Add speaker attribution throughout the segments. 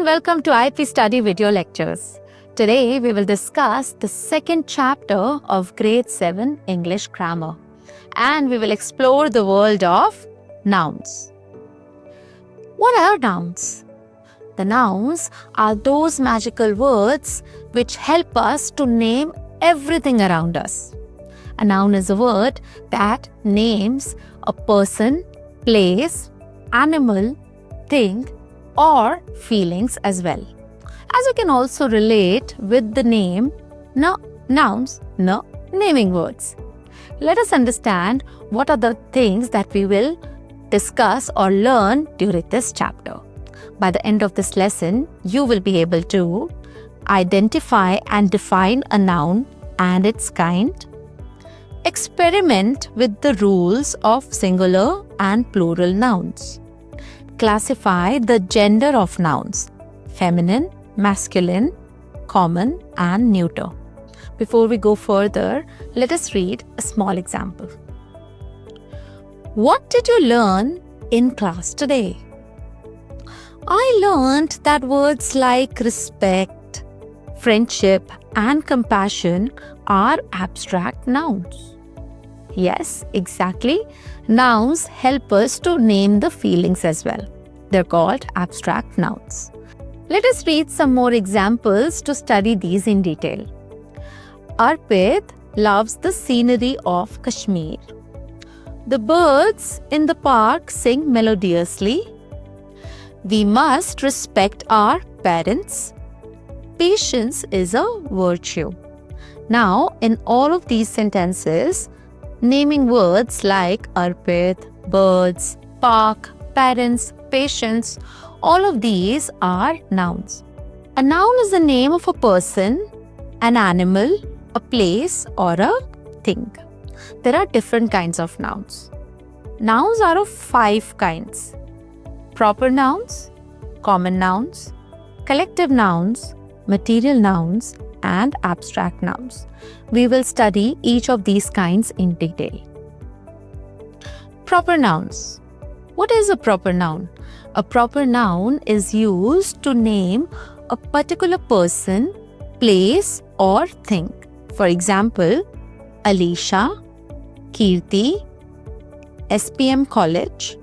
Speaker 1: welcome to IP Study Video Lectures. Today we will discuss the second chapter of Grade 7 English Grammar and we will explore the world of nouns. What are nouns? The nouns are those magical words which help us to name everything around us. A noun is a word that names a person, place, animal, thing, or feelings as well. As you can also relate with the name, nouns, naming words. Let us understand what are the things that we will discuss or learn during this chapter. By the end of this lesson, you will be able to identify and define a noun and its kind, experiment with the rules of singular and plural nouns, classify the gender of nouns, feminine, masculine, common, and neuter. Before we go further, let us read a small example. What did you learn in class today? I learned that words like respect, friendship, and compassion are abstract nouns. Yes, exactly. Nouns help us to name the feelings as well. They're called abstract nouns. Let us read some more examples to study these in detail. Arpit loves the scenery of Kashmir. The birds in the park sing melodiously. We must respect our parents. Patience is a virtue. Now, in all of these sentences, naming words like Arpit, birds, park, parents, patience, all of these are nouns. A noun is the name of a person, an animal, a place, or a thing. There are different kinds of nouns. Nouns are of 5 kinds: proper nouns, common nouns, collective nouns, material nouns, and abstract nouns. We will study each of these kinds in detail. Proper nouns. What is a proper noun? A proper noun is used to name a particular person, place, or thing. For example, Alicia, Kirti, SPM College,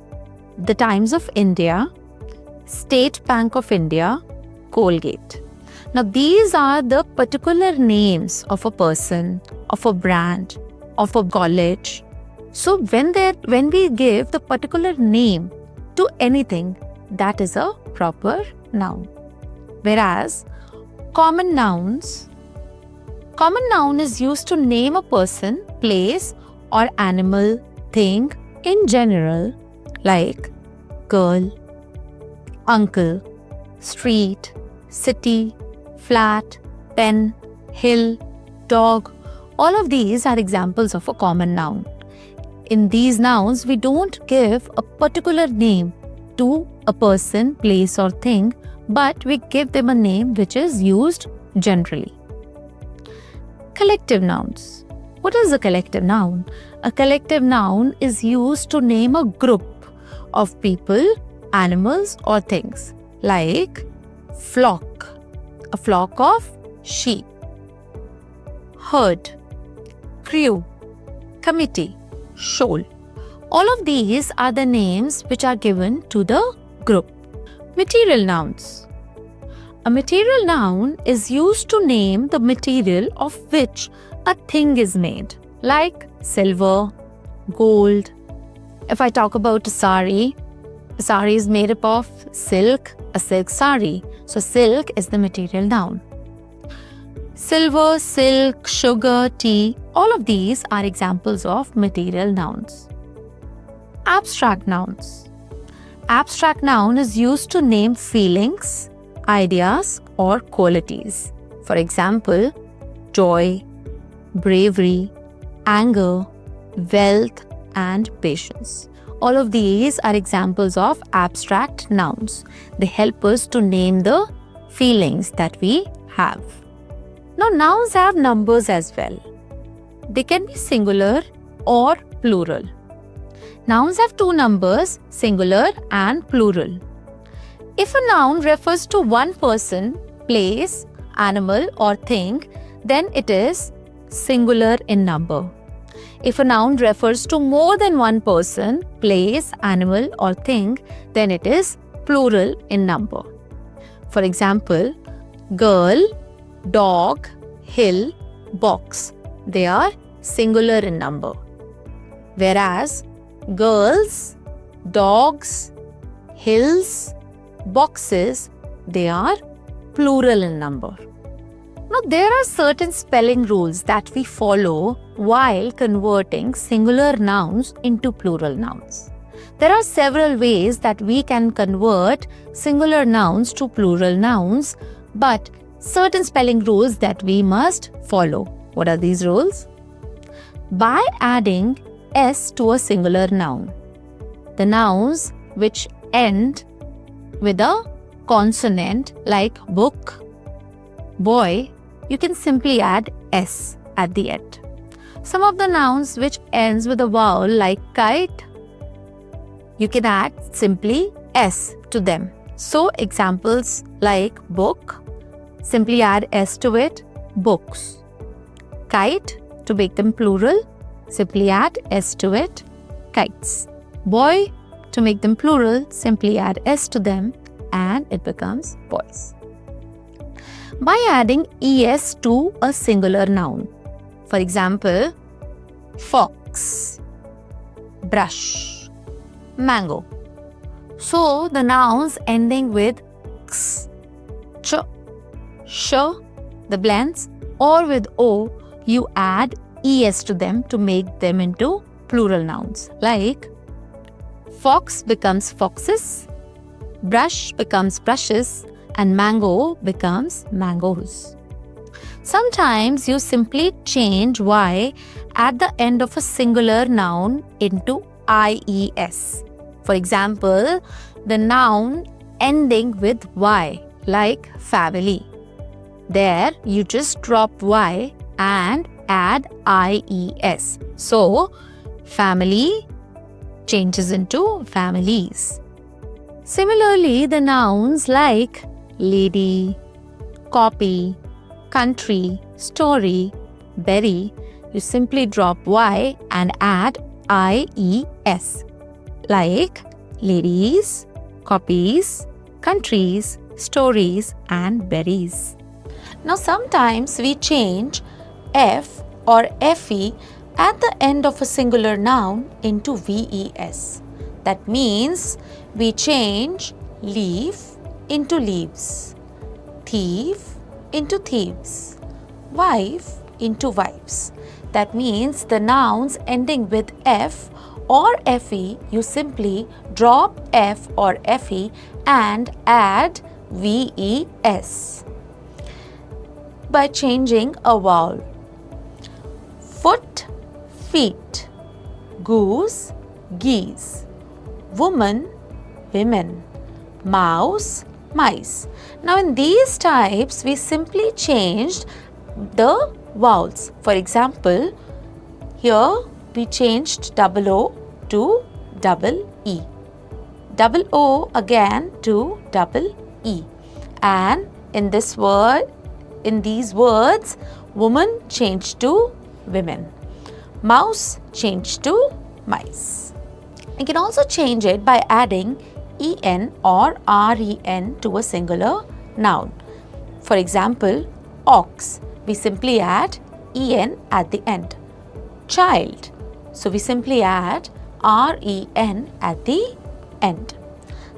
Speaker 1: The Times of India, State Bank of India, Colgate. Now, these are the particular names of a person, of a brand, of a college. So, when we give the particular name to anything, that is a proper noun. Whereas, common noun is used to name a person, place, or animal, thing in general, like girl, uncle, street, city, flat, pen, hill, dog. All of these are examples of a common noun. In these nouns, we don't give a particular name to a person, place, or thing, but we give them a name which is used generally. Collective nouns. What is a collective noun? A collective noun is used to name a group of people, animals, or things, like flock, a flock of sheep, herd, crew, committee, shoal. All of these are the names which are given to the group. Material nouns. A material noun is used to name the material of which a thing is made, like silver, gold. If I talk about a sari is made up of silk, a silk sari. So, silk is the material noun. Silver, silk, sugar, tea, all of these are examples of material nouns. Abstract nouns. Abstract noun is used to name feelings, ideas, or qualities. For example, joy, bravery, anger, wealth, and patience. All of these are examples of abstract nouns. They help us to name the feelings that we have. Now, nouns have numbers as well. They can be singular or plural. Nouns have 2 numbers, singular and plural. If a noun refers to one person, place, animal or thing, then it is singular in number. If a noun refers to more than one person, place, animal or thing, then it is plural in number. For example, girl, dog, hill, box. They are singular in number. Whereas girls, dogs, hills, boxes, they are plural in number. Now, there are certain spelling rules that we follow while converting singular nouns into plural nouns. There are several ways that we can convert singular nouns to plural nouns, but certain spelling rules that we must follow. What are these rules? By adding s to a singular noun, the nouns which end with a consonant like book, boy, you can simply add s at the end. Some of the nouns which ends with a vowel like kite, you can add simply s to them. So examples like book, simply add s to it, books. Kite, to make them plural, simply add s to it, kites. Boy, to make them plural, simply add s to them and it becomes boys. By adding es to a singular noun, for example, fox, brush, mango. So the nouns ending with x, ch, sh, the blends, or with o, you add es to them to make them into plural nouns. Like fox becomes foxes, brush becomes brushes, and mango becomes mangoes. Sometimes you simply change y at the end of a singular noun into ies. For example, the noun ending with y, like family. There you just drop y and add ies. So, family changes into families. Similarly, the nouns like lady, copy, country, story, berry, you simply drop y and add ies. Like ladies, copies, countries, stories, and berries. Now, sometimes we change f or fe at the end of a singular noun into ves. That means we change leaf into leaves, thief into thieves, wife into wives. That means the nouns ending with f or fe, you simply drop f or fe and add ves by changing a vowel. Foot, feet, goose, geese, woman, women, mouse, mice. Now in these types, we simply changed the vowels. For example, here we changed double O to double E. Double O again to double E. And in this word, in these words, woman changed to women. Mouse changed to mice. You can also change it by adding en or ren to a singular noun. For example, ox, we simply add en at the end. Child, so we simply add ren at the end.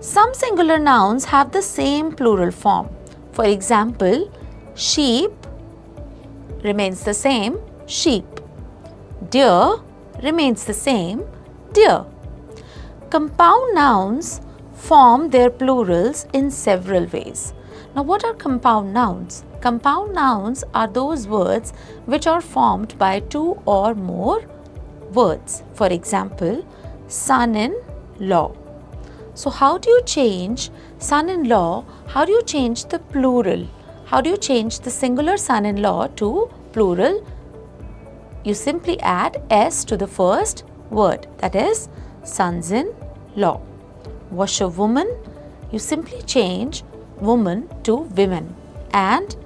Speaker 1: Some singular nouns have the same plural form. For example, sheep remains the same, sheep. Deer remains the same, deer. Compound nouns form their plurals in several ways. Now, what are compound nouns? Compound nouns are those words which are formed by two or more words. For example, son-in-law. So, how do you change son-in-law? How do you change the plural? How do you change the singular son-in-law to plural? You simply add s to the first word, that is sons-in-law. Washerwoman, you simply change woman to women, and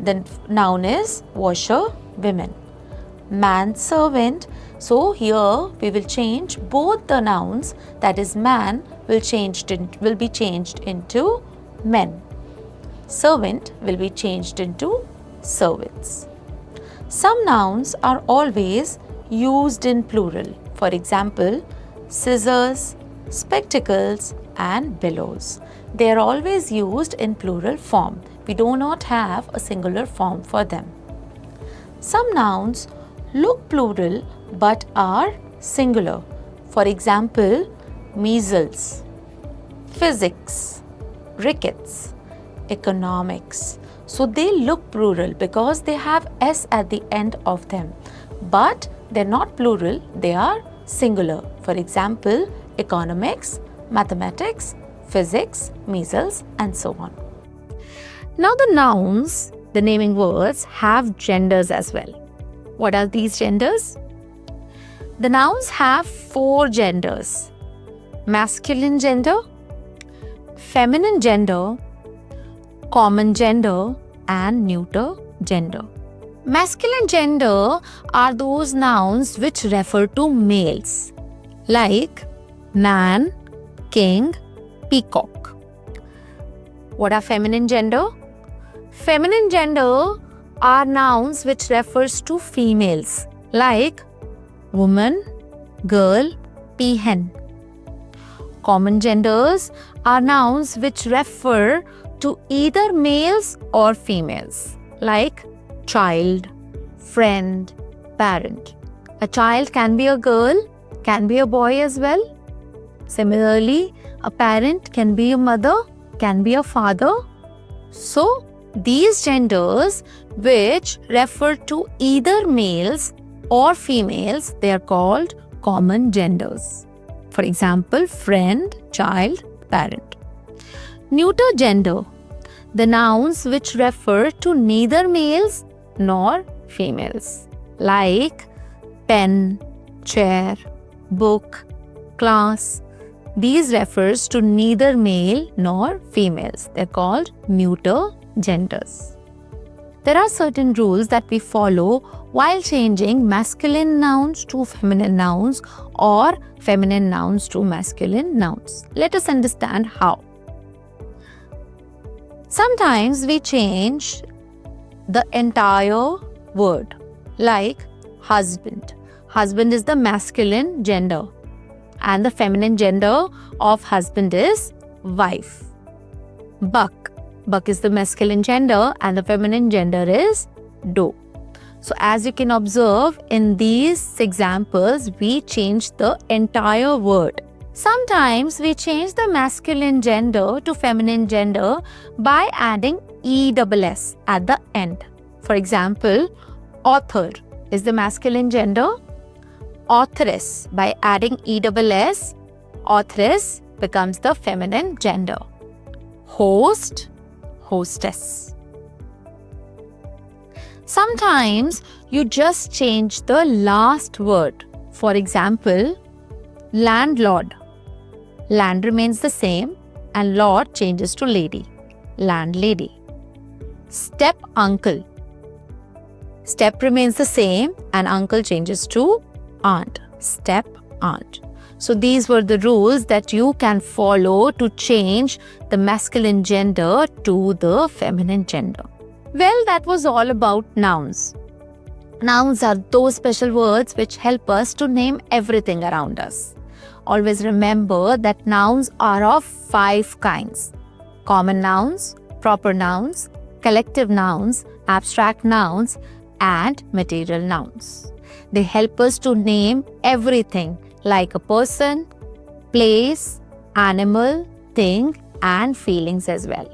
Speaker 1: the noun is washer, women. Man servant, so here we will change both the nouns, that is man will be changed into men. Servant will be changed into servants. Some nouns are always used in plural. For example, scissors, spectacles and bellows. They are always used in plural form. We do not have a singular form for them. Some nouns look plural but are singular. For example, measles, physics, rickets, economics. So they look plural because they have S at the end of them. But they're not plural, they are singular. For example, economics, mathematics, physics, measles, and so on. Now the nouns, the naming words, have genders as well. What are these genders? The nouns have 4 genders: masculine gender, feminine gender, common gender, and neuter gender. Masculine gender are those nouns which refer to males, like man, king, peacock. What are feminine gender? Feminine gender are nouns which refers to females, like woman, girl, peahen. Common genders are nouns which refer to either males or females, like child, friend, parent. A child can be a girl, can be a boy as well. Similarly, a parent can be a mother, can be a father. So, these genders which refer to either males or females, they are called common genders. For example, friend, child, parent. Neuter gender, the nouns which refer to neither males nor females, like pen, chair, book, class. These refers to neither male nor females. They're called neuter genders. There are certain rules that we follow while changing masculine nouns to feminine nouns or feminine nouns to masculine nouns. Let us understand how. Sometimes we change the entire word, like husband. Husband is the masculine gender and the feminine gender of husband is wife. Buck. Buck is the masculine gender and the feminine gender is doe. So as you can observe in these examples, we change the entire word. Sometimes we change the masculine gender to feminine gender by adding ESS at the end. For example, author is the masculine gender. Authoress, by adding ESS, authoress becomes the feminine gender. Host, hostess. Sometimes you just change the last word. For example, landlord. Land remains the same and lord changes to lady. Landlady. Step uncle. Step remains the same and uncle changes to aunt. Step aunt. So these were the rules that you can follow to change the masculine gender to the feminine gender. Well, that was all about nouns. Nouns are those special words which help us to name everything around us. Always remember that nouns are of 5 kinds: common nouns, proper nouns, collective nouns, abstract nouns, and material nouns. They help us to name everything like a person, place, animal, thing, and feelings as well.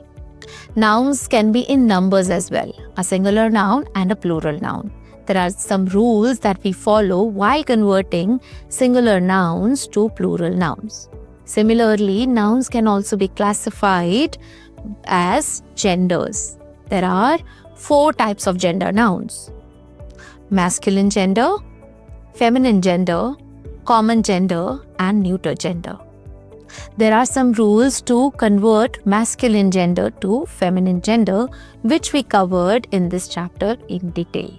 Speaker 1: Nouns can be in numbers as well, a singular noun and a plural noun. There are some rules that we follow while converting singular nouns to plural nouns. Similarly, nouns can also be classified as genders. There are 4 types of gender nouns: masculine gender, feminine gender, common gender, and neuter gender. There are some rules to convert masculine gender to feminine gender, which we covered in this chapter in detail.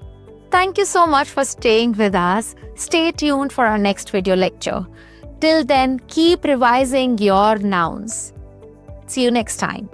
Speaker 1: Thank you so much for staying with us. Stay tuned for our next video lecture. Till then, keep revising your nouns. See you next time.